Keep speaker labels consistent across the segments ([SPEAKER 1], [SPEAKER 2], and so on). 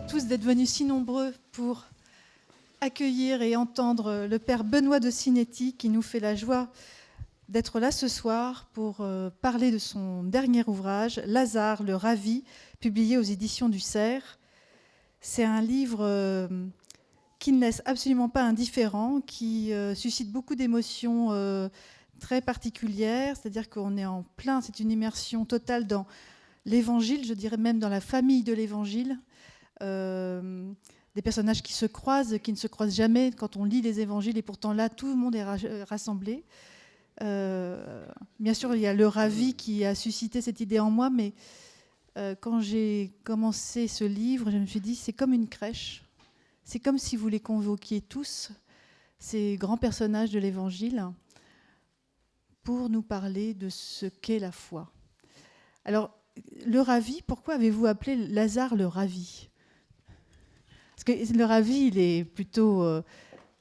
[SPEAKER 1] tous d'être venus si nombreux pour accueillir et entendre le Père Benoît de Sinetti qui nous fait la joie d'être là ce soir pour parler de son dernier ouvrage, Lazare le Ravi, publié aux éditions du Cerf. C'est un livre qui ne laisse absolument pas indifférent, qui suscite beaucoup d'émotions très particulières, c'est-à-dire qu'on est en plein, c'est une immersion totale dans l'Évangile, je dirais même dans la famille de l'Évangile. Des personnages qui se croisent, qui ne se croisent jamais quand on lit les Évangiles, et pourtant là, tout le monde est rassemblé. Bien sûr, il y a le Ravi qui a suscité cette idée en moi, mais quand j'ai commencé ce livre, je me suis dit, c'est comme une crèche. C'est comme si vous les convoquiez tous, ces grands personnages de l'Évangile, pour nous parler de ce qu'est la foi. Alors, le Ravi, pourquoi avez-vous appelé Lazare le Ravi ? Parce que le Ravi, il est plutôt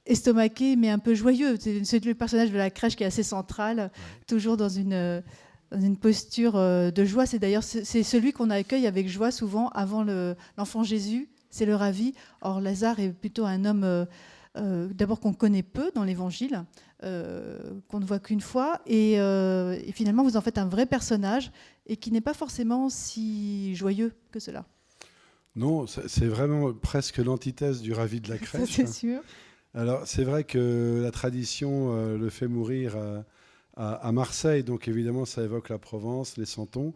[SPEAKER 1] estomaqué, mais un peu joyeux. C'est le personnage de la crèche qui est assez central, toujours dans une posture de joie. C'est d'ailleurs celui qu'on accueille avec joie souvent avant l'enfant Jésus. C'est le Ravi. Or, Lazare est plutôt un homme, d'abord qu'on connaît peu dans l'Évangile, qu'on ne voit qu'une fois, et finalement vous en faites un vrai personnage, et qui n'est pas forcément si joyeux que cela.
[SPEAKER 2] Non, c'est vraiment presque l'antithèse du Ravi de la crèche.
[SPEAKER 1] C'est sûr.
[SPEAKER 2] Alors, c'est vrai que la tradition le fait mourir à Marseille, donc évidemment, ça évoque la Provence, les santons.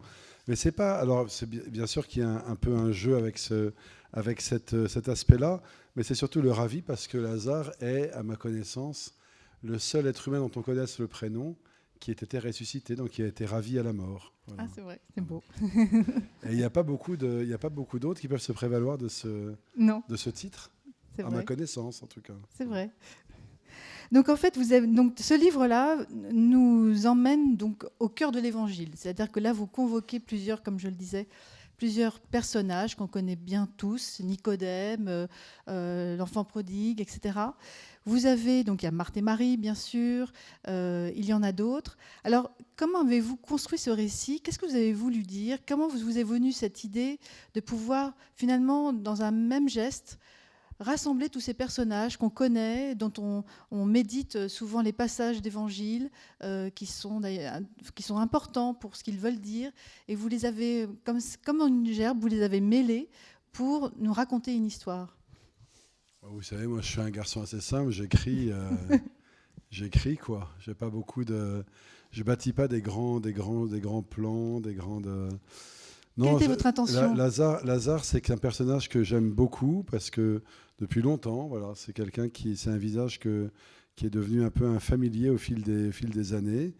[SPEAKER 2] Mais c'est pas. Alors, c'est bien sûr qu'il y a un peu un jeu avec cet aspect-là, mais c'est surtout le Ravi parce que Lazare est, à ma connaissance, le seul être humain dont on connaisse le prénom qui ait été ressuscité, donc qui a été ravi à la mort. Voilà.
[SPEAKER 1] Ah, c'est vrai, c'est beau.
[SPEAKER 2] Et il n'y a pas beaucoup d'autres qui peuvent se prévaloir de ce titre, à ma connaissance en tout cas.
[SPEAKER 1] C'est vrai. Donc en fait, ce livre-là nous emmène donc au cœur de l'Évangile. C'est-à-dire que là, vous convoquez comme je le disais, plusieurs personnages qu'on connaît bien tous, Nicodème, l'enfant prodigue, etc. Vous avez, donc il y a Marthe et Marie, bien sûr, il y en a d'autres. Alors, comment avez-vous construit ce récit ? Qu'est-ce que vous avez voulu dire ? Comment vous est venue cette idée de pouvoir, finalement, dans un même geste, rassembler tous ces personnages qu'on connaît, dont on médite souvent les passages d'évangile, qui sont importants pour ce qu'ils veulent dire, et vous les avez, comme une gerbe, vous les avez mêlés pour nous raconter une histoire.
[SPEAKER 2] Vous savez, moi je suis un garçon assez simple, j'écris quoi. J'ai pas beaucoup je bâtis pas des grands plans, des grandes.
[SPEAKER 1] Non, quelle était votre intention ?
[SPEAKER 2] Lazare, c'est un personnage que j'aime beaucoup parce que depuis longtemps, voilà, c'est un visage qui est devenu un peu un familier au fil des années,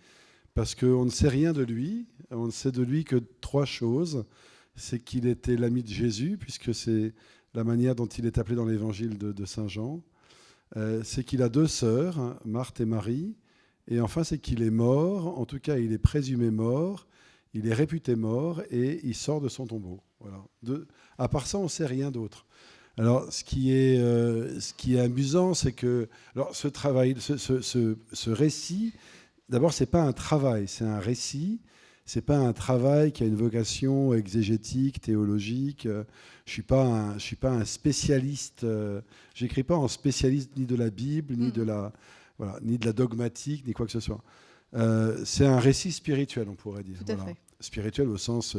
[SPEAKER 2] parce qu'on ne sait rien de lui. On ne sait de lui que 3 choses. C'est qu'il était l'ami de Jésus, puisque c'est la manière dont il est appelé dans l'évangile de Saint Jean. C'est qu'il a 2 sœurs, Marthe et Marie. Et enfin, c'est qu'il est mort. En tout cas, il est présumé mort. Il est réputé mort et il sort de son tombeau. Voilà. À part ça, on ne sait rien d'autre. Alors, ce qui est amusant, c'est que ce travail, ce récit, d'abord, c'est pas un travail, c'est un récit. C'est pas un travail qui a une vocation exégétique, théologique. Je suis pas un spécialiste. J'écris pas en spécialiste ni de la Bible, ni de la dogmatique, ni quoi que ce soit. C'est un récit spirituel, on pourrait dire.
[SPEAKER 1] Tout à fait.
[SPEAKER 2] Spirituel au sens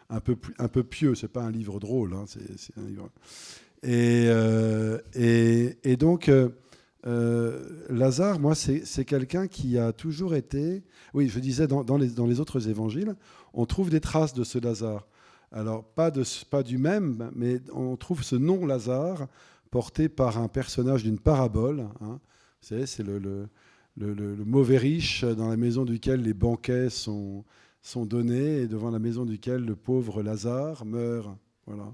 [SPEAKER 2] un peu pieux. C'est pas un livre drôle. Hein, c'est un livre. Et donc, Lazare, moi, c'est quelqu'un qui a toujours été. Oui, je disais, dans les autres évangiles, on trouve des traces de ce Lazare. Alors, pas du même, mais on trouve ce nom Lazare porté par un personnage d'une parabole. Hein. Vous savez, c'est le mauvais riche dans la maison duquel les banquets sont donnés et devant la maison duquel le pauvre Lazare meurt. Voilà.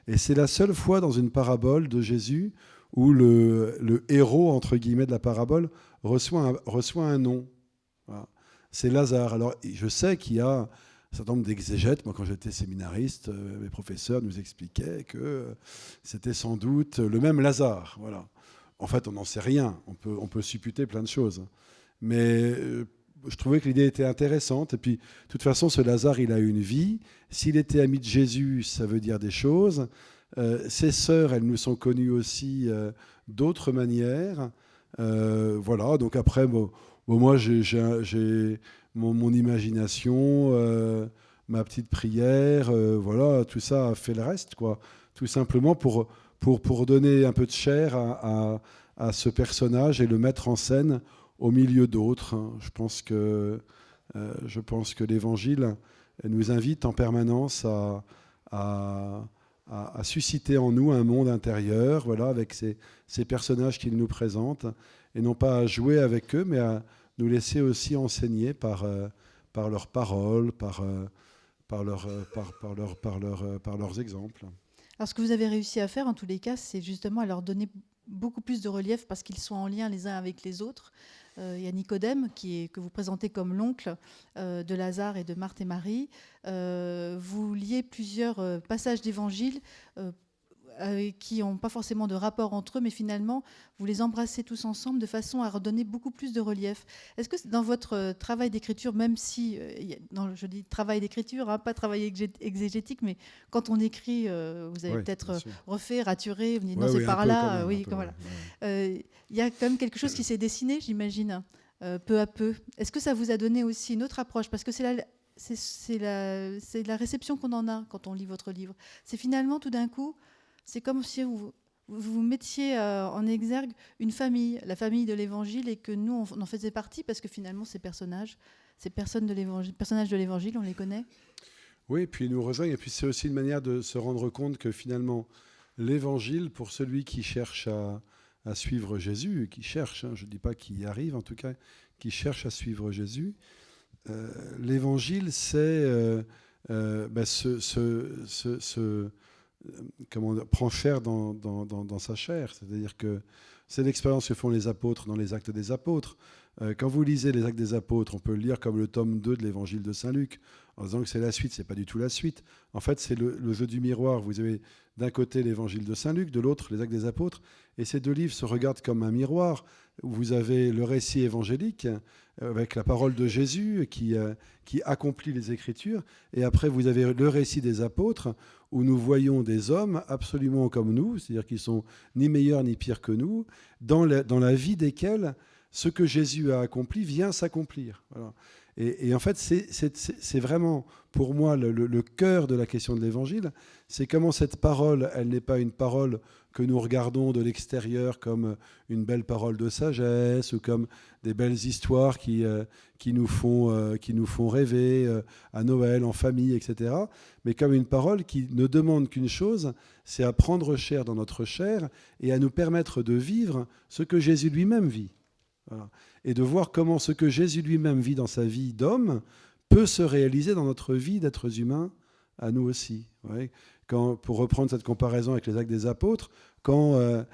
[SPEAKER 2] Et c'est la seule fois dans une parabole de Jésus où le héros, entre guillemets, de la parabole reçoit un nom. Voilà. C'est Lazare. Alors, je sais qu'il y a un certain nombre d'exégètes. Moi, quand j'étais séminariste, mes professeurs nous expliquaient que c'était sans doute le même Lazare. Voilà. En fait, on n'en sait rien. On peut supputer plein de choses. Mais je trouvais que l'idée était intéressante. Et puis, de toute façon, ce Lazare, il a eu une vie. S'il était ami de Jésus, ça veut dire des choses. Ces sœurs, elles nous sont connues aussi d'autres manières. Voilà, donc après, moi, j'ai mon imagination, ma petite prière, voilà, tout ça a fait le reste, quoi. Tout simplement pour donner un peu de chair à ce personnage et le mettre en scène au milieu d'autres, hein. Je pense que l'Évangile nous invite en permanence à susciter en nous un monde intérieur, voilà, avec ces personnages qu'il nous présente, et non pas à jouer avec eux, mais à nous laisser aussi enseigner par leurs paroles, par leurs exemples.
[SPEAKER 1] Alors, ce que vous avez réussi à faire, en tous les cas, c'est justement à leur donner beaucoup plus de relief parce qu'ils sont en lien les uns avec les autres. Il y a Nicodème, que vous présentez comme l'oncle de Lazare et de Marthe et Marie. Vous liez plusieurs passages d'évangile qui n'ont pas forcément de rapport entre eux, mais finalement, vous les embrassez tous ensemble de façon à redonner beaucoup plus de relief. Est-ce que dans votre travail d'écriture, même si, je dis travail d'écriture, hein, pas travail exégétique, mais quand on écrit, vous avez peut-être refait, raturé, vous dites non, c'est par là, oui, voilà. Il y a quand même quelque chose qui s'est dessiné, j'imagine, peu à peu. Est-ce que ça vous a donné aussi une autre approche ? Parce que c'est la réception qu'on en a quand on lit votre livre. C'est finalement, tout d'un coup, c'est comme si vous mettiez en exergue une famille, la famille de l'Évangile, et que nous, on en faisait partie, parce que finalement, ces personnages de l'Évangile, on les connaît.
[SPEAKER 2] Oui, et puis ils nous rejoignent, et puis c'est aussi une manière de se rendre compte que finalement, l'Évangile, pour celui qui cherche à suivre Jésus, qui cherche, hein, je ne dis pas qu'il y arrive, en tout cas, qui cherche à suivre Jésus, l'Évangile, c'est prend chair dans sa chair. C'est-à-dire que c'est l'expérience que font les apôtres dans les Actes des Apôtres. Quand vous lisez les Actes des Apôtres, on peut le lire comme le tome 2 de l'Évangile de Saint-Luc, en disant que c'est la suite. C'est pas du tout la suite. En fait, c'est le jeu du miroir. Vous avez d'un côté l'Évangile de Saint-Luc, de l'autre les Actes des Apôtres, et ces deux livres se regardent comme un miroir. Vous avez le récit évangélique avec la parole de Jésus qui accomplit les Écritures, et après vous avez le récit des apôtres où nous voyons des hommes absolument comme nous, c'est-à-dire qu'ils sont ni meilleurs ni pires que nous, dans la vie desquels ce que Jésus a accompli vient s'accomplir. Voilà. Et en fait, c'est vraiment, pour moi, le cœur de la question de l'Évangile, c'est comment cette parole, elle n'est pas une parole que nous regardons de l'extérieur comme une belle parole de sagesse ou comme des belles histoires qui nous font rêver à Noël, en famille, etc. Mais comme une parole qui ne demande qu'une chose, c'est à prendre chair dans notre chair et à nous permettre de vivre ce que Jésus lui-même vit. Voilà. Et de voir comment ce que Jésus lui-même vit dans sa vie d'homme peut se réaliser dans notre vie d'êtres humains à nous aussi. Ouais. Pour reprendre cette comparaison avec les Actes des Apôtres, quand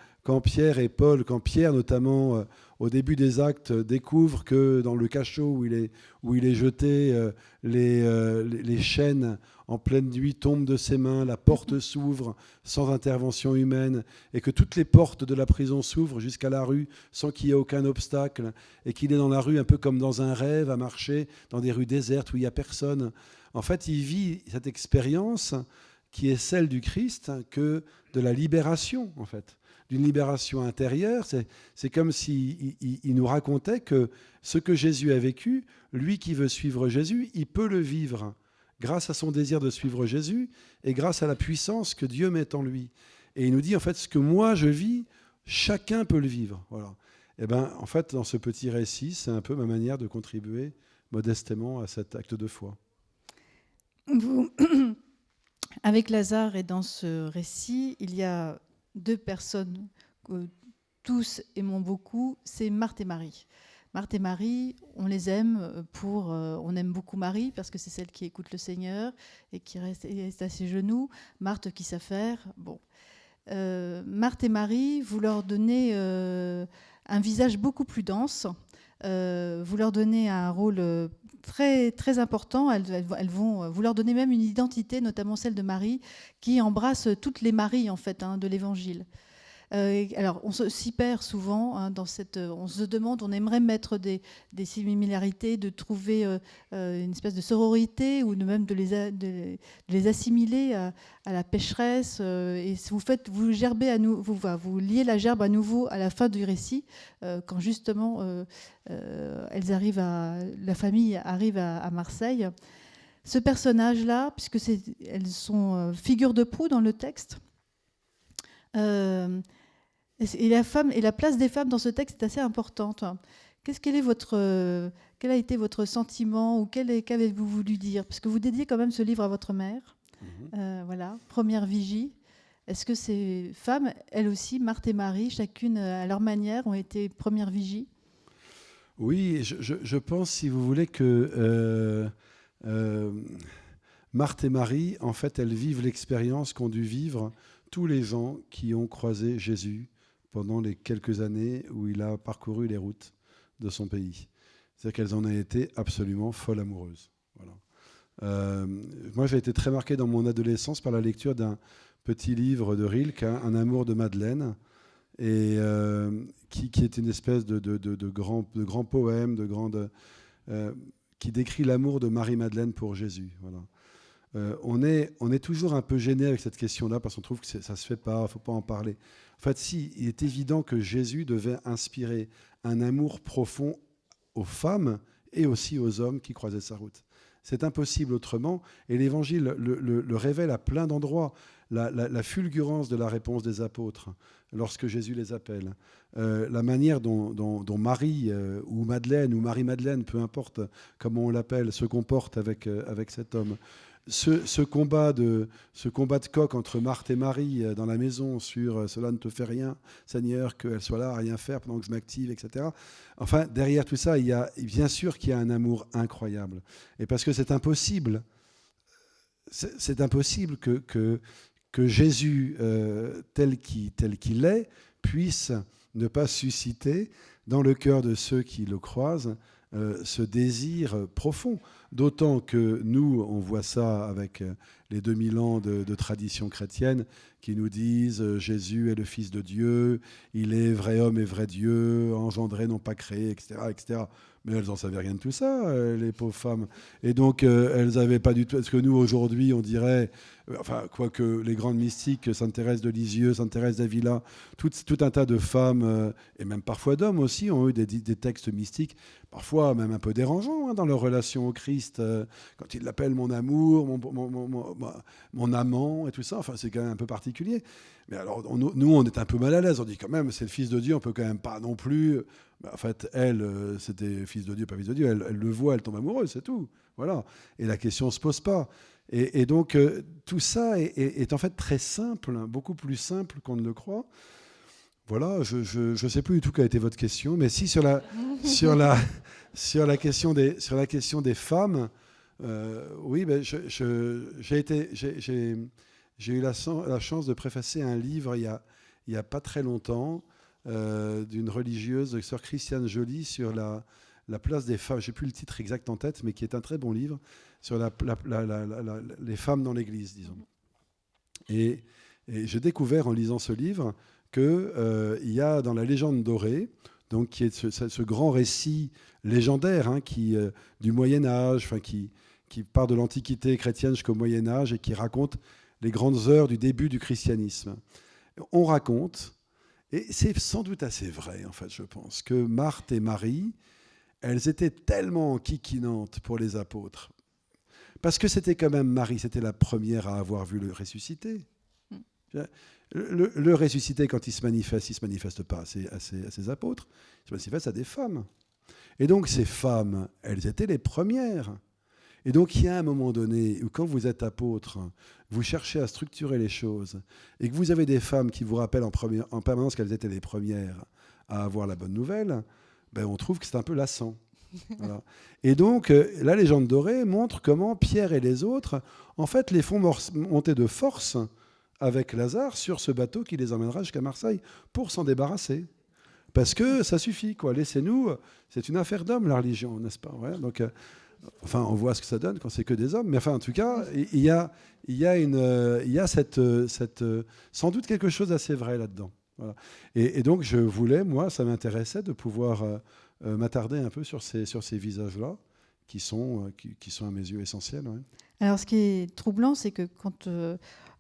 [SPEAKER 2] Pierre et Paul, quand Pierre notamment au début des Actes découvre que dans le cachot où il est jeté, les chaînes en pleine nuit tombent de ses mains, la porte s'ouvre sans intervention humaine, et que toutes les portes de la prison s'ouvrent jusqu'à la rue sans qu'il y ait aucun obstacle, et qu'il est dans la rue un peu comme dans un rêve à marcher dans des rues désertes où il n'y a personne. En fait, il vit cette expérience qui est celle du Christ, que de la libération, en fait, d'une libération intérieure. C'est comme s'il nous racontait que ce que Jésus a vécu, lui qui veut suivre Jésus, il peut le vivre grâce à son désir de suivre Jésus et grâce à la puissance que Dieu met en lui. Et il nous dit, en fait, ce que moi je vis, chacun peut le vivre. Voilà. Et bien, en fait, dans ce petit récit, c'est un peu ma manière de contribuer modestement à cet acte de foi.
[SPEAKER 1] Avec Lazare et dans ce récit, il y a deux personnes que tous aimons beaucoup, c'est Marthe et Marie. Marthe et Marie, on les aime on aime beaucoup Marie parce que c'est celle qui écoute le Seigneur et qui reste à ses genoux. Marthe qui s'affaire. Bon, Marthe et Marie, vous leur donnez un visage beaucoup plus dense. Vous leur donnez un rôle très, très important. Vous leur donnez même une identité, notamment celle de Marie, qui embrasse toutes les Maries en fait, de l'Évangile. Alors, on s'y perd souvent dans cette. On se demande, on aimerait mettre des similarités, de trouver une espèce de sororité ou même de les assimiler à la pécheresse. Et vous gerbez vous liez la gerbe à nouveau à la fin du récit, quand justement la famille arrive à Marseille. Ce personnage-là, puisque elles sont figures de proue dans le texte. Et la place des femmes dans ce texte est assez importante. Quel a été votre sentiment ou qu'avez-vous voulu dire? Parce que vous dédiez quand même ce livre à votre mère. Voilà, première vigie. Est-ce que ces femmes, elles aussi, Marthe et Marie, chacune à leur manière, ont été premières vigies?
[SPEAKER 2] Oui, je pense, si vous voulez, que Marthe et Marie, en fait, elles vivent l'expérience qu'ont dû vivre tous les gens qui ont croisé Jésus pendant les quelques années où il a parcouru les routes de son pays. C'est-à-dire qu'elles en ont été absolument folles amoureuses. Voilà. Moi, j'ai été très marqué dans mon adolescence par la lecture d'un petit livre de Rilke, Un amour de Madeleine, et qui est une espèce de grand poème, qui décrit l'amour de Marie-Madeleine pour Jésus. Voilà. On est toujours un peu gêné avec cette question-là parce qu'on trouve que ça ne se fait pas, il ne faut pas en parler. En fait, si, il est évident que Jésus devait inspirer un amour profond aux femmes et aussi aux hommes qui croisaient sa route. C'est impossible autrement, et l'Évangile le révèle à plein d'endroits, la fulgurance de la réponse des apôtres lorsque Jésus les appelle, la manière dont Marie ou Madeleine ou Marie-Madeleine, peu importe comment on l'appelle, se comporte avec cet homme. Ce combat de coq entre Marthe et Marie dans la maison sur cela ne te fait rien, Seigneur, qu'elle soit là à rien faire pendant que je m'active, etc. Enfin, derrière tout ça, il y a bien sûr qu'il y a un amour incroyable. Et parce que c'est impossible que Jésus, tel qu'il est, puisse ne pas susciter dans le cœur de ceux qui le croisent ce désir profond. D'autant que nous, on voit ça avec les 2000 ans de tradition chrétienne qui nous disent Jésus est le Fils de Dieu, il est vrai homme et vrai Dieu, engendré, non pas créé, etc., etc. Mais elles n'en savaient rien de tout ça, les pauvres femmes. Et donc, elles n'avaient pas du tout... Est-ce que nous, aujourd'hui, on dirait... Enfin, quoique les grandes mystiques, Sainte Thérèse de Lisieux, Sainte Thérèse d'Avila, tout un tas de femmes, et même parfois d'hommes aussi, ont eu des textes mystiques, parfois même un peu dérangeants dans leur relation au Christ, quand il l'appelle mon amour, mon amant, et tout ça. Enfin, c'est quand même un peu particulier. Mais alors, nous, on est un peu mal à l'aise. On dit quand même, c'est le Fils de Dieu, on peut quand même pas non plus... En fait, elle, c'était Fils de Dieu, pas Fils de Dieu. Elle le voit, elle tombe amoureuse, c'est tout. Voilà. Et la question ne se pose pas. Et donc, tout ça est en fait très simple, beaucoup plus simple qu'on ne le croit. Voilà, je ne sais plus du tout quelle a été votre question, mais si sur la question des femmes, oui, ben, j'ai eu la chance de préfacer un livre il y a pas très longtemps d'une religieuse, de sœur Christiane Joly, sur la place des femmes. J'ai plus le titre exact en tête, mais qui est un très bon livre sur les femmes dans l'Église, disons. Et j'ai découvert en lisant ce livre qu'il y a dans la légende dorée, donc qui est ce grand récit légendaire du Moyen-Âge, qui part de l'Antiquité chrétienne jusqu'au Moyen-Âge et qui raconte les grandes heures du début du christianisme. On raconte, et c'est sans doute assez vrai, en fait, je pense, que Marthe et Marie, elles étaient tellement enquiquinantes pour les apôtres. Parce que c'était quand même Marie, c'était la première à avoir vu le ressuscité. Le ressuscité, quand il se manifeste pas à ses apôtres, il se manifeste à des femmes. Et donc ces femmes, elles étaient les premières. Et donc il y a un moment donné où quand vous êtes apôtre, vous cherchez à structurer les choses et que vous avez des femmes qui vous rappellent en permanence qu'elles étaient les premières à avoir la bonne nouvelle, ben on trouve que c'est un peu lassant. Voilà. Et donc, la légende dorée montre comment Pierre et les autres, en fait, les font monter de force avec Lazare sur ce bateau qui les emmènera jusqu'à Marseille pour s'en débarrasser. Parce que ça suffit, quoi. Laissez-nous. C'est une affaire d'hommes, la religion, n'est-ce pas? Ouais, donc, enfin, on voit ce que ça donne quand c'est que des hommes. Mais enfin, en tout cas, il y a sans doute quelque chose d'assez vrai là-dedans. Voilà. Et donc, je voulais, moi, ça m'intéressait de pouvoir m'attarder un peu sur ces visages-là, qui sont à mes yeux essentiels. Ouais.
[SPEAKER 1] Alors, ce qui est troublant, c'est que quand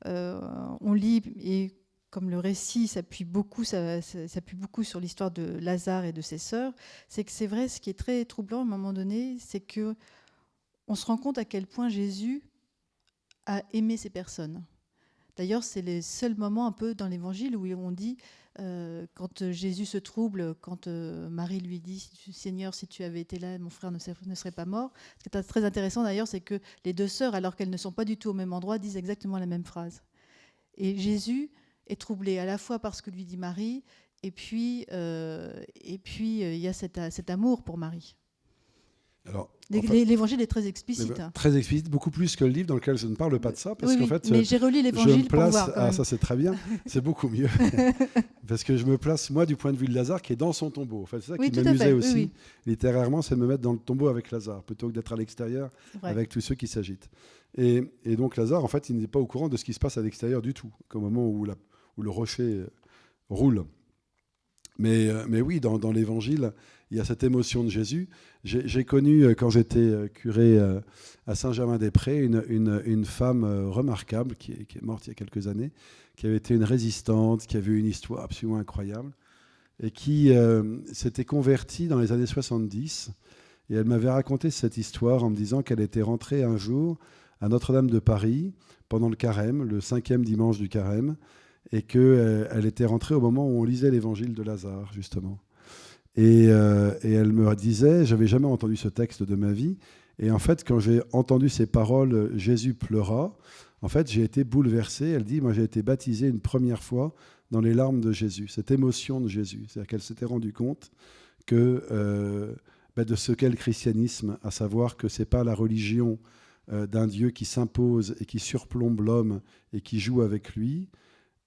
[SPEAKER 1] on lit, et comme le récit s'appuie beaucoup sur l'histoire de Lazare et de ses sœurs, c'est que c'est vrai, ce qui est très troublant à un moment donné, c'est que on se rend compte à quel point Jésus a aimé ces personnes. D'ailleurs, c'est les seuls moments un peu dans l'Évangile où on dit, quand Jésus se trouble, quand Marie lui dit « Seigneur, si tu avais été là, mon frère ne serait pas mort ». Ce qui est très intéressant d'ailleurs, c'est que les deux sœurs, alors qu'elles ne sont pas du tout au même endroit, disent exactement la même phrase. Et Jésus est troublé à la fois par ce que lui dit Marie, et puis il y a cet amour pour Marie.
[SPEAKER 2] Alors,
[SPEAKER 1] L'Évangile est très explicite.
[SPEAKER 2] Très explicite, beaucoup plus que le livre dans lequel je ne parle pas de ça. Parce qu'en fait,
[SPEAKER 1] mais j'ai relu l'Évangile pour voir.
[SPEAKER 2] Ah, ça c'est très bien, c'est beaucoup mieux. Parce que je me place, moi, du point de vue de Lazare, qui est dans son tombeau. Enfin, c'est ça qui m'amusait aussi, littérairement, c'est de me mettre dans le tombeau avec Lazare, plutôt que d'être à l'extérieur avec tous ceux qui s'agitent. Et donc Lazare, en fait, il n'est pas au courant de ce qui se passe à l'extérieur du tout, au moment où le rocher roule. Mais oui, dans l'Évangile, il y a cette émotion de Jésus. J'ai connu, quand j'étais curé à Saint-Germain-des-Prés, une femme remarquable qui est morte il y a quelques années, qui avait été une résistante, qui avait une histoire absolument incroyable, et qui s'était convertie dans les années 70. Et elle m'avait raconté cette histoire en me disant qu'elle était rentrée un jour à Notre-Dame de Paris, pendant le carême, le 5e dimanche du carême, et qu'elle était rentrée au moment où on lisait l'évangile de Lazare, justement. Et elle me disait, j'avais jamais entendu ce texte de ma vie, et en fait, quand j'ai entendu ces paroles, Jésus pleura, en fait, j'ai été bouleversé. Elle dit, moi, j'ai été baptisée une première fois dans les larmes de Jésus, cette émotion de Jésus. C'est-à-dire qu'elle s'était rendue compte que, de ce qu'est le christianisme, à savoir que c'est pas la religion d'un Dieu qui s'impose et qui surplombe l'homme et qui joue avec lui,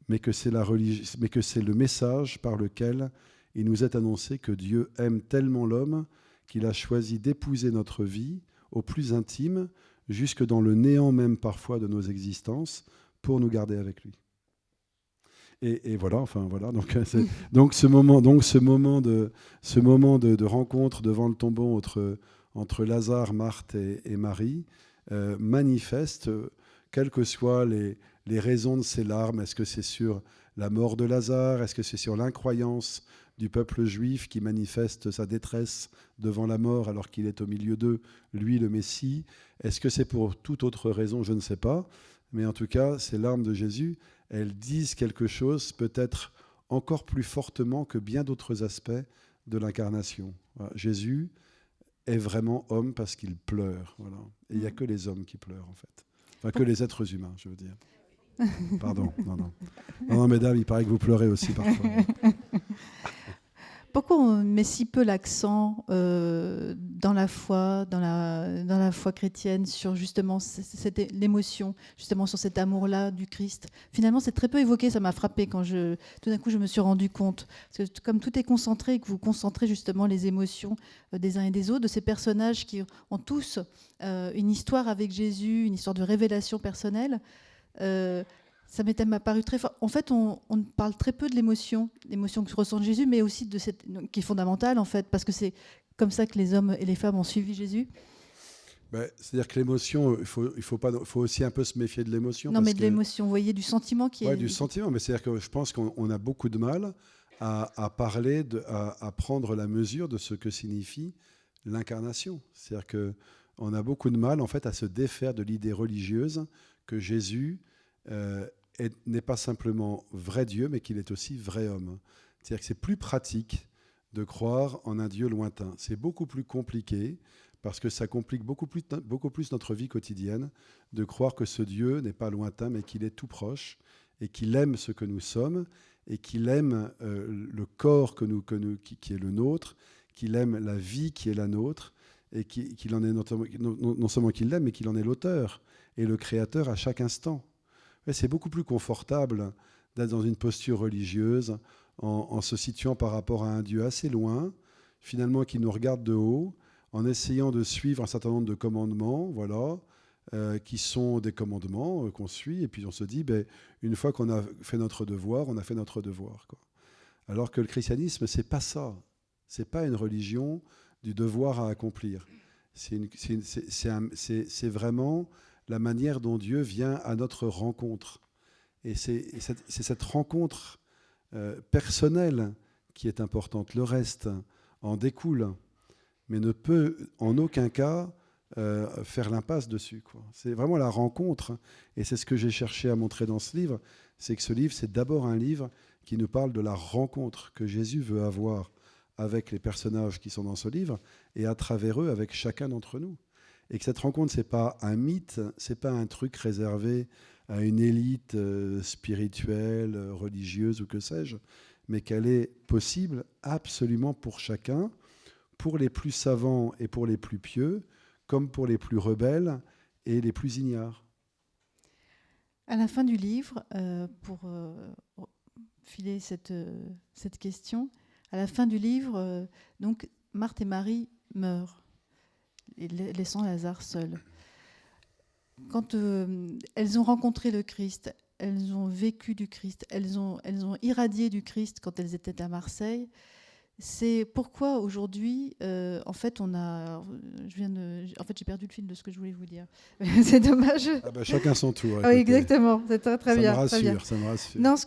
[SPEAKER 2] mais que c'est le message par lequel il nous est annoncé que Dieu aime tellement l'homme qu'il a choisi d'épouser notre vie au plus intime, jusque dans le néant même parfois de nos existences, pour nous garder avec lui. Et voilà, enfin voilà. Donc ce moment de rencontre devant le tombeau entre Lazare, Marthe et Marie manifeste, quelles que soient les raisons de ces larmes. Est-ce que c'est sur la mort de Lazare? Est-ce que c'est sur l'incroyance du peuple juif qui manifeste sa détresse devant la mort alors qu'il est au milieu d'eux, lui le Messie? Est-ce que c'est pour toute autre raison? Je ne sais pas. Mais en tout cas, ces larmes de Jésus, elles disent quelque chose peut-être encore plus fortement que bien d'autres aspects de l'incarnation. Voilà. Jésus est vraiment homme parce qu'il pleure. Voilà. Et il n'y a que les hommes qui pleurent, en fait. Enfin, que les êtres humains, je veux dire. Pardon, non, mesdames, il paraît que vous pleurez aussi parfois.
[SPEAKER 1] Pourquoi on met si peu l'accent dans la foi chrétienne sur justement l'émotion, justement sur cet amour-là du Christ? Finalement, c'est très peu évoqué, ça m'a frappé quand tout d'un coup je me suis rendu compte. Parce que comme tout est concentré, que vous concentrez justement les émotions des uns et des autres, de ces personnages qui ont tous une histoire avec Jésus, une histoire de révélation personnelle, ça m'a paru très fort. En fait, on parle très peu de l'émotion que ressent Jésus, mais aussi qui est fondamentale, en fait, parce que c'est comme ça que les hommes et les femmes ont suivi Jésus.
[SPEAKER 2] C'est-à-dire que l'émotion, il faut aussi un peu se méfier de l'émotion.
[SPEAKER 1] Non, mais de l'émotion, vous voyez, du sentiment qui est...
[SPEAKER 2] Oui, du sentiment, mais c'est-à-dire que je pense qu'on a beaucoup de mal à parler, à prendre la mesure de ce que signifie l'incarnation. C'est-à-dire qu'on a beaucoup de mal, en fait, à se défaire de l'idée religieuse que Jésus n'est pas simplement vrai Dieu, mais qu'il est aussi vrai homme. C'est-à-dire que c'est plus pratique de croire en un Dieu lointain. C'est beaucoup plus compliqué, parce que ça complique beaucoup plus notre vie quotidienne, de croire que ce Dieu n'est pas lointain, mais qu'il est tout proche, et qu'il aime ce que nous sommes, et qu'il aime le corps qui est le nôtre, qu'il aime la vie qui est la nôtre, et qu'il en est non seulement qu'il l'aime, mais qu'il en est l'auteur et le créateur à chaque instant. C'est beaucoup plus confortable d'être dans une posture religieuse en se situant par rapport à un Dieu assez loin, finalement qui nous regarde de haut, en essayant de suivre un certain nombre de commandements, voilà, qui sont des commandements qu'on suit, et puis on se dit, une fois qu'on a fait notre devoir, on a fait notre devoir, quoi. Alors que le christianisme, c'est pas ça. C'est pas une religion du devoir à accomplir. C'est vraiment la manière dont Dieu vient à notre rencontre. Et c'est cette rencontre personnelle qui est importante. Le reste en découle, mais ne peut en aucun cas faire l'impasse dessus, quoi. C'est vraiment la rencontre, et c'est ce que j'ai cherché à montrer dans ce livre, c'est que ce livre, c'est d'abord un livre qui nous parle de la rencontre que Jésus veut avoir avec les personnages qui sont dans ce livre, et à travers eux, avec chacun d'entre nous. Et que cette rencontre, c'est pas un mythe, c'est pas un truc réservé à une élite spirituelle, religieuse ou que sais-je, mais qu'elle est possible absolument pour chacun, pour les plus savants et pour les plus pieux, comme pour les plus rebelles et les plus ignares.
[SPEAKER 1] À la fin du livre, pour filer cette question, à la fin du livre, donc Marthe et Marie meurent, laissant Lazare seul. Quand elles ont rencontré le Christ, elles ont vécu du Christ, elles ont irradié du Christ quand elles étaient à Marseille. C'est pourquoi aujourd'hui, en fait, j'ai perdu le fil de ce que je voulais vous dire. C'est dommage.
[SPEAKER 2] Ah ben, chacun son tour.
[SPEAKER 1] Oui, exactement. C'est très bien.
[SPEAKER 2] Ça me rassure.
[SPEAKER 1] Non, ce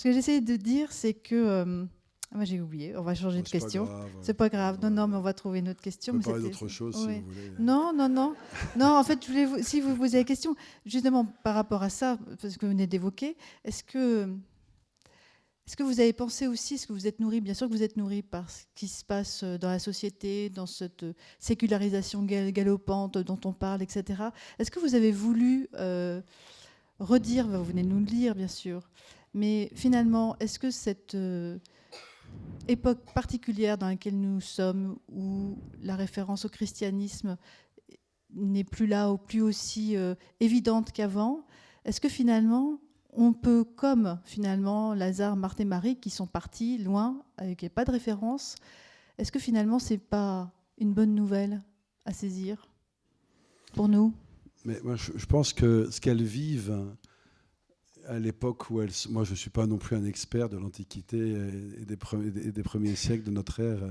[SPEAKER 1] que j'essayais de dire, c'est que moi j'ai oublié. On va changer de question. C'est pas grave. Non, mais on va trouver une autre question.
[SPEAKER 2] On peut parler d'autre chose si vous voulez.
[SPEAKER 1] Non. Non, en fait, si vous posez la question, justement par rapport à ça, parce que vous venez d'évoquer, est-ce que vous avez pensé aussi, est-ce que vous êtes nourri, bien sûr que vous êtes nourri par ce qui se passe dans la société, dans cette sécularisation galopante dont on parle, etc. Est-ce que vous avez voulu redire, vous venez de nous le dire bien sûr, mais finalement, est-ce que cette époque particulière dans laquelle nous sommes, où la référence au christianisme n'est plus là ou plus aussi évidente qu'avant, est-ce que finalement on peut, comme finalement Lazare, Marthe et Marie, qui sont partis loin, avec n'y a pas de référence, est-ce que finalement c'est pas une bonne nouvelle à saisir pour nous?
[SPEAKER 2] Mais moi, je pense que ce qu'elles vivent à l'époque où elles... Moi, je ne suis pas non plus un expert de l'Antiquité et des premiers siècles de notre ère,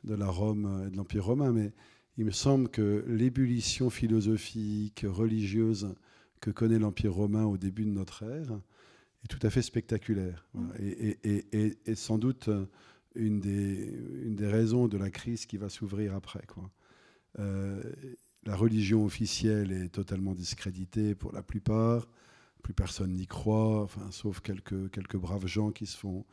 [SPEAKER 2] de la Rome et de l'Empire romain, mais il me semble que l'ébullition philosophique, religieuse que connaît l'Empire romain au début de notre ère est tout à fait spectaculaire. Voilà. Et sans doute une des raisons de la crise qui va s'ouvrir après, quoi. La religion officielle est totalement discréditée pour la plupart. Plus personne n'y croit, enfin, sauf quelques braves gens qui se font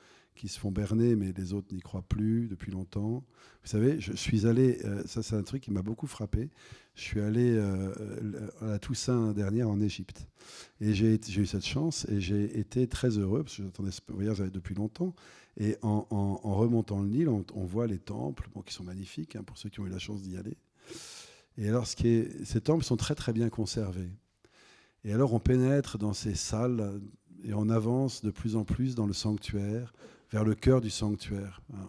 [SPEAKER 2] berner, mais les autres n'y croient plus depuis longtemps. Vous savez, je suis allé, ça c'est un truc qui m'a beaucoup frappé, je suis allé à la Toussaint dernière en Égypte. Et j'ai eu cette chance et j'ai été très heureux, parce que j'attendais ce voyage depuis longtemps. Et en remontant le Nil, on voit les temples, qui sont magnifiques, pour ceux qui ont eu la chance d'y aller. Et alors, ces temples sont très très bien conservés. Et alors on pénètre dans ces salles et on avance de plus en plus dans le sanctuaire, vers le cœur du sanctuaire. Voilà.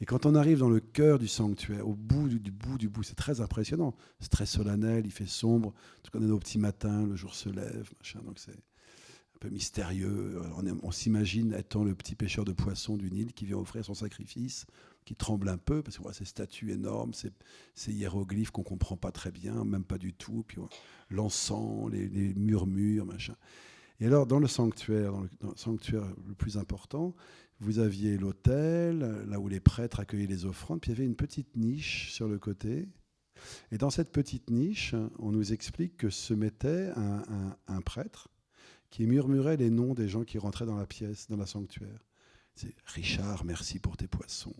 [SPEAKER 2] Et quand on arrive dans le cœur du sanctuaire, au bout du bout, c'est très impressionnant. C'est très solennel, il fait sombre. On est au petit matin, le jour se lève, machin, donc c'est un peu mystérieux. On s'imagine étant le petit pêcheur de poissons du Nil qui vient offrir son sacrifice, qui tremble un peu, parce que ces statues énormes, ces hiéroglyphes qu'on ne comprend pas très bien, même pas du tout, puis l'encens, les murmures, machin. Et alors, dans le sanctuaire le plus important, vous aviez l'autel, là où les prêtres accueillaient les offrandes, puis il y avait une petite niche sur le côté. Et dans cette petite niche, on nous explique que se mettait un prêtre qui murmurait les noms des gens qui rentraient dans la pièce, dans la sanctuaire. C'est « Richard, merci pour tes poissons »,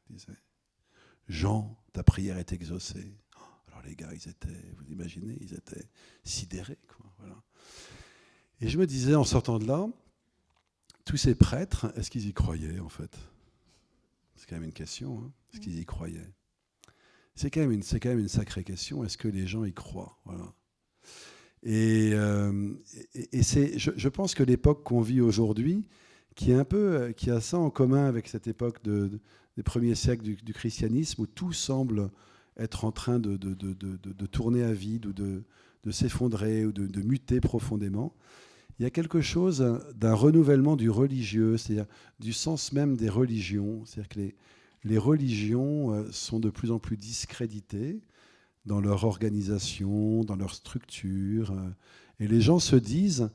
[SPEAKER 2] disait. « Jean, ta prière est exaucée. » Alors les gars, vous imaginez, ils étaient sidérés, quoi, voilà. Et je me disais, en sortant de là, tous ces prêtres, est-ce qu'ils y croyaient, en fait? C'est quand même une question, hein. Est-ce qu'ils y croyaient? C'est quand même une sacrée question. Est-ce que les gens y croient? Voilà. Et je pense que l'époque qu'on vit aujourd'hui, qui a ça en commun avec cette époque des premiers siècles du christianisme, où tout semble être en train de tourner à vide ou de s'effondrer ou de muter profondément, il y a quelque chose d'un renouvellement du religieux, c'est-à-dire du sens même des religions. C'est-à-dire que les religions sont de plus en plus discréditées dans leur organisation, dans leur structure. Et les gens se disent,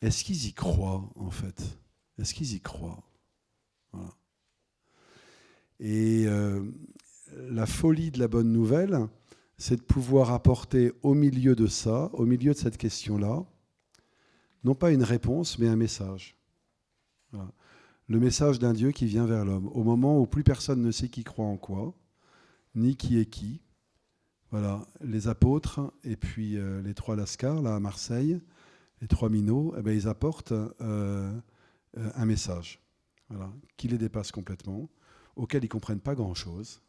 [SPEAKER 2] est-ce qu'ils y croient, en fait? Est-ce qu'ils y croient? Voilà. Et la folie de la bonne nouvelle, c'est de pouvoir apporter au milieu de ça, au milieu de cette question-là, non pas une réponse, mais un message. Voilà. Le message d'un Dieu qui vient vers l'homme, au moment où plus personne ne sait qui croit en quoi, ni qui est qui. Voilà, les apôtres et puis les 3 Lascars, là à Marseille, les 3 minots, eh bien, ils apportent un message, voilà, qui les dépasse complètement, auquel ils ne comprennent pas grand-chose,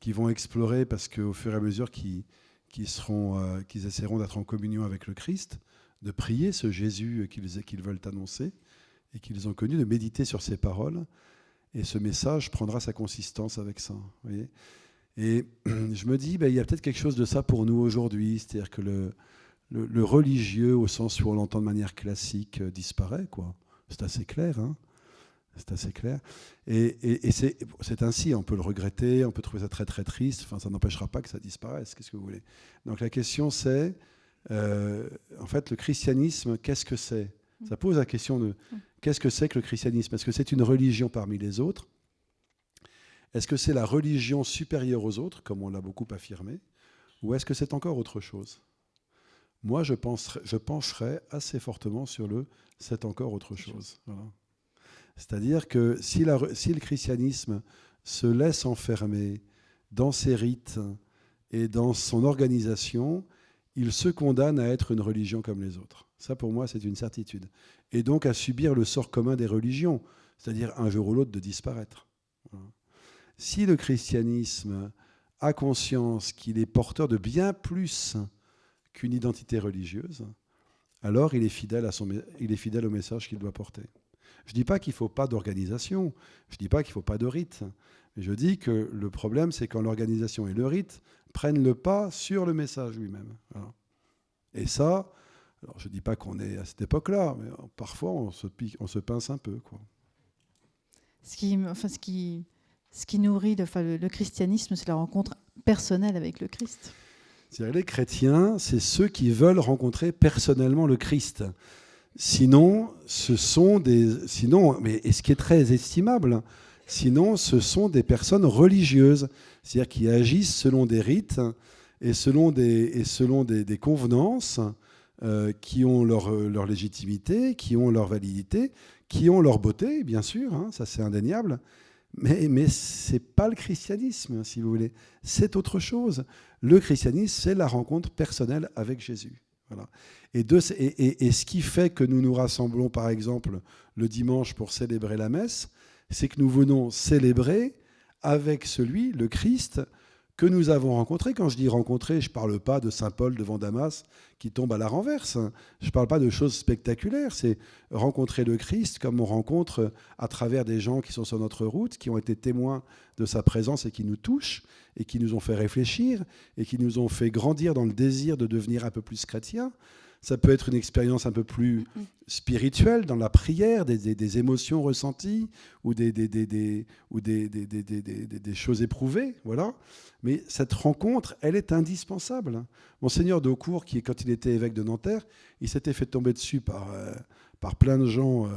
[SPEAKER 2] qu'ils vont explorer parce qu'au fur et à mesure qu'ils essaieront d'être en communion avec le Christ, de prier ce Jésus qu'ils veulent annoncer et qu'ils ont connu, de méditer sur ses paroles, et ce message prendra sa consistance avec ça. Vous voyez ? Et je me dis, il y a peut-être quelque chose de ça pour nous aujourd'hui, c'est-à-dire que le religieux, au sens où on l'entend de manière classique, disparaît, quoi. C'est assez clair, hein. C'est assez clair. Et c'est ainsi, on peut le regretter, on peut trouver ça très très triste, enfin, ça n'empêchera pas que ça disparaisse, qu'est-ce que vous voulez. Donc la question c'est, en fait, le christianisme, qu'est-ce que c'est? Ça pose la question de, qu'est-ce que c'est que le christianisme? Est-ce que c'est une religion parmi les autres? Est-ce que c'est la religion supérieure aux autres, comme on l'a beaucoup affirmé? Ou est-ce que c'est encore autre chose? Moi, je pencherais assez fortement sur le « c'est encore autre chose ». Voilà. C'est-à-dire que si le christianisme se laisse enfermer dans ses rites et dans son organisation, il se condamne à être une religion comme les autres. Ça, pour moi, c'est une certitude. Et donc à subir le sort commun des religions, c'est-à-dire un jour ou l'autre de disparaître. Voilà. Si le christianisme a conscience qu'il est porteur de bien plus qu'une identité religieuse, alors il est fidèle au message qu'il doit porter. Je ne dis pas qu'il ne faut pas d'organisation, je ne dis pas qu'il ne faut pas de rite, mais je dis que le problème, c'est quand l'organisation et le rite prennent le pas sur le message lui-même. Voilà. Et ça, alors je ne dis pas qu'on est à cette époque-là, mais parfois on se pince un peu, quoi.
[SPEAKER 1] Ce qui nourrit le christianisme, c'est la rencontre personnelle avec le Christ.
[SPEAKER 2] C'est-à-dire les chrétiens, c'est ceux qui veulent rencontrer personnellement le Christ. Sinon, et ce qui est très estimable, sinon, ce sont des personnes religieuses, c'est-à-dire qui agissent selon des rites et selon des convenances qui ont leur légitimité, qui ont leur validité, qui ont leur beauté, bien sûr, hein, ça c'est indéniable, mais ce n'est pas le christianisme, si vous voulez, c'est autre chose. Le christianisme, c'est la rencontre personnelle avec Jésus. Voilà. Et ce qui fait que nous nous rassemblons, par exemple, le dimanche pour célébrer la messe, c'est que nous venons célébrer avec celui, le Christ, que nous avons rencontré. Quand je dis rencontrer, je ne parle pas de Saint Paul devant Damas qui tombe à la renverse. Je ne parle pas de choses spectaculaires. C'est rencontrer le Christ comme on rencontre à travers des gens qui sont sur notre route, qui ont été témoins de sa présence et qui nous touchent et qui nous ont fait réfléchir et qui nous ont fait grandir dans le désir de devenir un peu plus chrétiens. Ça peut être une expérience un peu plus spirituelle dans la prière, des émotions ressenties ou des choses éprouvées, voilà. Mais cette rencontre, elle est indispensable. Monseigneur d'Aucourt, quand il était évêque de Nanterre, il s'était fait tomber dessus par plein de gens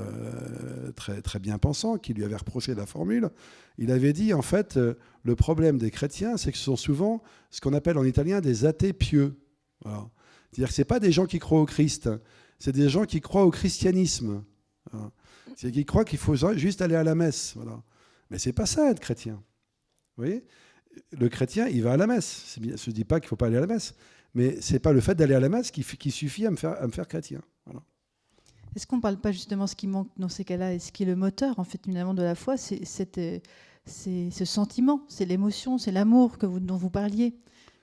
[SPEAKER 2] très, très bien pensants qui lui avaient reproché la formule. Il avait dit, en fait, le problème des chrétiens, c'est que ce sont souvent ce qu'on appelle en italien des athées pieux. Voilà. C'est-à-dire que ce n'est pas des gens qui croient au Christ, c'est des gens qui croient au christianisme. Voilà. C'est-à-dire qu'ils croient qu'il faut juste aller à la messe. Voilà. Mais ce n'est pas ça, être chrétien. Vous voyez ? Le chrétien, il va à la messe. Je ne dis pas qu'il ne faut pas aller à la messe, mais ce n'est pas le fait d'aller à la messe qui suffit à me faire chrétien. Voilà.
[SPEAKER 1] Est-ce qu'on ne parle pas justement ce qui manque dans ces cas-là, et ce qui est le moteur, en fait, finalement, de la foi, c'est ce sentiment, c'est l'émotion, c'est l'amour dont vous parliez,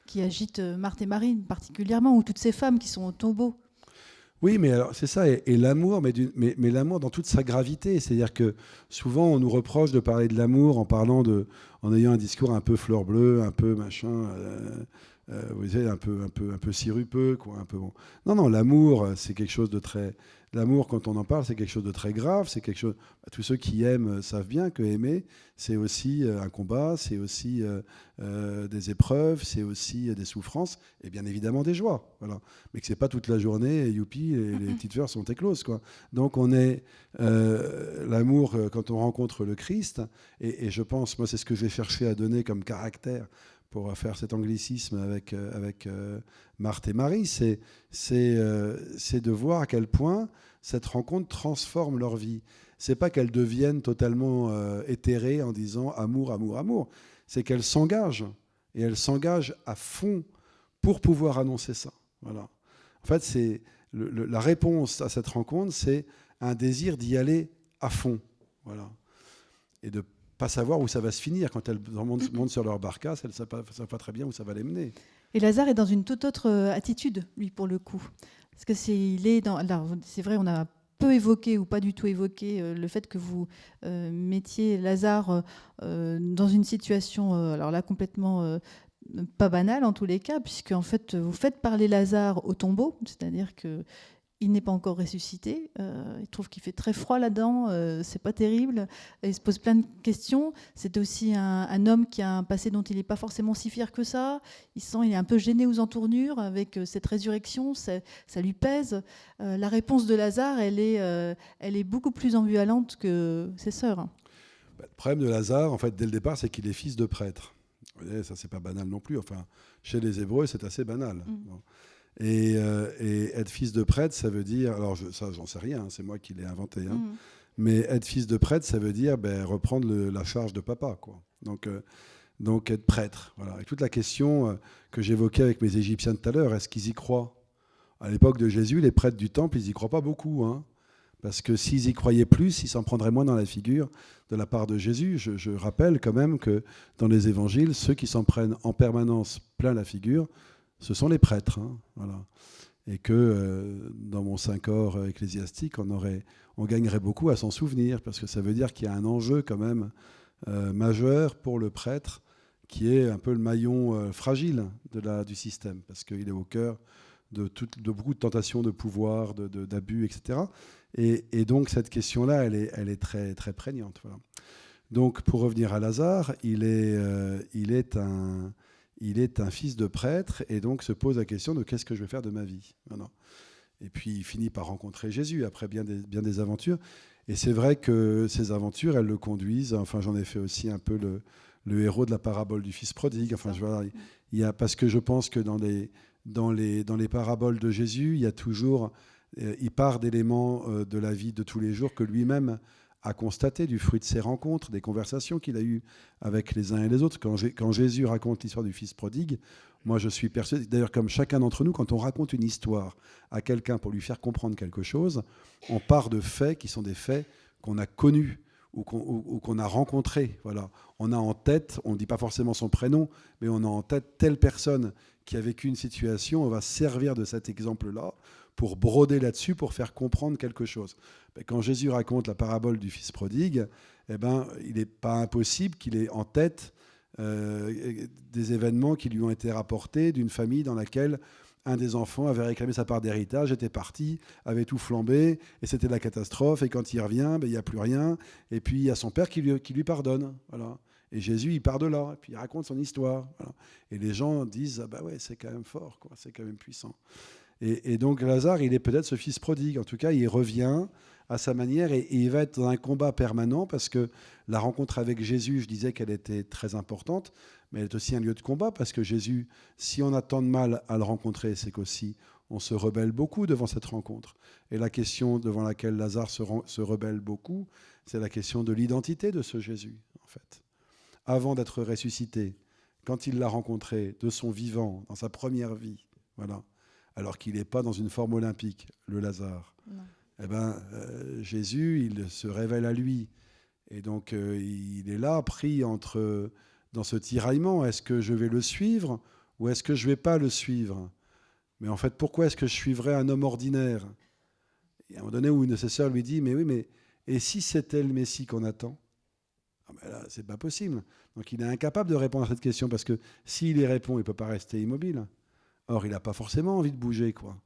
[SPEAKER 1] qui agite Marthe et Marie particulièrement, ou toutes ces femmes qui sont au tombeau.
[SPEAKER 2] Oui, mais alors c'est ça, et l'amour, mais l'amour dans toute sa gravité. C'est-à-dire que souvent on nous reproche de parler de l'amour en ayant un discours un peu fleur bleue, un peu machin, vous savez, un peu sirupeux, quoi, un peu bon. Non, l'amour, c'est quelque chose de très. L'amour, quand on en parle, c'est quelque chose de très grave. C'est quelque chose. Tous ceux qui aiment savent bien que aimer, c'est aussi un combat, c'est aussi des épreuves, c'est aussi des souffrances et bien évidemment des joies. Voilà. Mais que c'est pas toute la journée, et youpi, et les petites fleurs sont écloses, quoi. Donc on est l'amour quand on rencontre le Christ, et je pense, moi, c'est ce que je vais chercher à donner comme caractère pour faire cet anglicisme avec Marthe et Marie, c'est de voir à quel point cette rencontre transforme leur vie. C'est pas qu'elles deviennent totalement éthérées en disant amour, amour, amour. C'est qu'elles s'engagent, et elles s'engagent à fond pour pouvoir annoncer ça. Voilà. En fait, c'est la réponse à cette rencontre, c'est un désir d'y aller à fond. Voilà. Et de pas savoir où ça va se finir. Quand elles montent sur leur barcasse, elles ne savent pas très bien où ça va les mener.
[SPEAKER 1] Et Lazare est dans une toute autre attitude, lui, pour le coup. Parce que c'est vrai, on a peu évoqué ou pas du tout évoqué le fait que vous mettiez Lazare dans une situation, alors là, complètement pas banale en tous les cas, puisque en fait, vous faites parler Lazare au tombeau, c'est-à-dire que il n'est pas encore ressuscité. Il trouve qu'il fait très froid là-dedans. C'est pas terrible. Il se pose plein de questions. C'est aussi un homme qui a un passé dont il n'est pas forcément si fier que ça. Il est un peu gêné aux entournures avec cette résurrection. Ça lui pèse. La réponse de Lazare, elle est beaucoup plus ambivalente que ses sœurs.
[SPEAKER 2] Le problème de Lazare, en fait, dès le départ, c'est qu'il est fils de prêtre. Vous voyez, ça, c'est pas banal non plus. Enfin, chez les Hébreux, c'est assez banal. Bon. Et être fils de prêtre, ça veut dire... Alors, ça, j'en sais rien, c'est moi qui l'ai inventé. Hein. Mais être fils de prêtre, ça veut dire reprendre la charge de papa, quoi. Donc être prêtre. Voilà. Et toute la question que j'évoquais avec mes Égyptiens tout à l'heure, est-ce qu'ils y croient ? À l'époque de Jésus, les prêtres du temple, ils n'y croient pas beaucoup. Hein. Parce que s'ils y croyaient plus, ils s'en prendraient moins dans la figure de la part de Jésus. Je rappelle quand même que dans les évangiles, ceux qui s'en prennent en permanence plein la figure, ce sont les prêtres. Hein, voilà. Et que dans mon Saint-Corps ecclésiastique, on gagnerait beaucoup à s'en souvenir, parce que ça veut dire qu'il y a un enjeu quand même majeur pour le prêtre, qui est un peu le maillon fragile du système, parce qu'il est au cœur de beaucoup de tentations de pouvoir, d'abus, etc. Et donc cette question-là, elle est très, très prégnante. Voilà. Donc pour revenir à Lazare, il est un fils de prêtre, et donc se pose la question de qu'est-ce que je vais faire de ma vie. Voilà. Et puis il finit par rencontrer Jésus après bien des aventures. Et c'est vrai que ces aventures, elles le conduisent. Enfin, j'en ai fait aussi un peu le héros de la parabole du fils prodigue. Enfin, parce que je pense que dans les paraboles de Jésus, il y a toujours, il part d'éléments de la vie de tous les jours que lui-même a constaté, du fruit de ses rencontres, des conversations qu'il a eues avec les uns et les autres. Quand Jésus raconte l'histoire du fils prodigue, moi je suis persuadé, d'ailleurs comme chacun d'entre nous, quand on raconte une histoire à quelqu'un pour lui faire comprendre quelque chose, on part de faits qui sont des faits qu'on a connus ou qu'on a rencontrés. Voilà. On a en tête, on ne dit pas forcément son prénom, mais on a en tête telle personne qui a vécu une situation, on va servir de cet exemple-là pour broder là-dessus, pour faire comprendre quelque chose. Quand Jésus raconte la parabole du fils prodigue, il n'est pas impossible qu'il ait en tête des événements qui lui ont été rapportés d'une famille dans laquelle un des enfants avait réclamé sa part d'héritage, était parti, avait tout flambé, et c'était la catastrophe. Et quand il revient, il n'y a plus rien. Et puis il y a son père qui lui pardonne. Voilà. Et Jésus, il part de là, et puis il raconte son histoire. Voilà. Et les gens disent, ouais, c'est quand même fort, quoi, c'est quand même puissant. Et donc Lazare, il est peut-être ce fils prodigue. En tout cas, il revient à sa manière, et il va être dans un combat permanent, parce que la rencontre avec Jésus, je disais qu'elle était très importante, mais elle est aussi un lieu de combat, parce que Jésus, si on a tant de mal à le rencontrer, c'est qu'aussi on se rebelle beaucoup devant cette rencontre. Et la question devant laquelle Lazare se rebelle beaucoup, c'est la question de l'identité de ce Jésus, en fait. Avant d'être ressuscité, quand il l'a rencontré de son vivant, dans sa première vie, voilà, alors qu'il n'est pas dans une forme olympique, le Lazare, Jésus, il se révèle à lui. Et donc, il est là, pris dans ce tiraillement. Est-ce que je vais le suivre ou est-ce que je ne vais pas le suivre ? Mais en fait, pourquoi est-ce que je suivrais un homme ordinaire ? Et à un moment donné où une de ses sœurs lui dit, mais oui, mais et si c'était le Messie qu'on attend ? Ah ben là, c'est pas possible. Donc il est incapable de répondre à cette question parce que s'il y répond, il peut pas rester immobile. Or, il n'a pas forcément envie de bouger, quoi.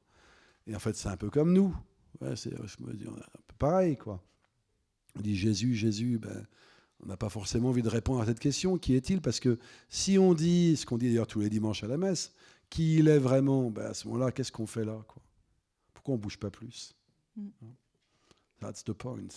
[SPEAKER 2] Et en fait, c'est un peu comme nous. Ouais, je me dis, on est un peu pareil, quoi. On dit Jésus, Jésus, ben, on n'a pas forcément envie de répondre à cette question. Qui est-il? Parce que si on dit, ce qu'on dit d'ailleurs tous les dimanches à la messe, qui il est vraiment, ben, à ce moment-là, qu'est-ce qu'on fait là, quoi? Pourquoi on ne bouge pas plus? That's the point.